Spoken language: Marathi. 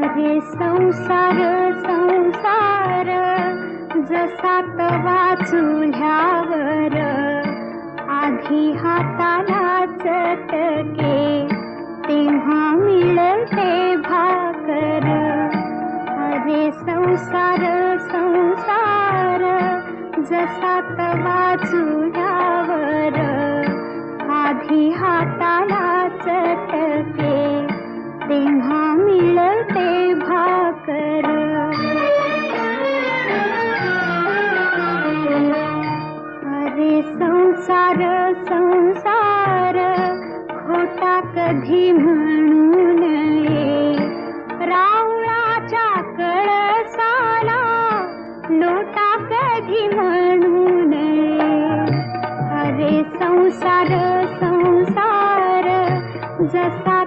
अरे संसार संसार जसा तवा चुल्यावर आधी हाताला चटके तेव्हा मिळते भाकर. अरे संसार संसार जसा तवा चुल्यावर आधी हाताला चटके तेव्हा मिळते भाकर. अरे संसार संसार खोटा कधी म्हणू नये, रावळाच्या कळसाला लोटा कधी म्हणू नये. अरे संसार संसार जसा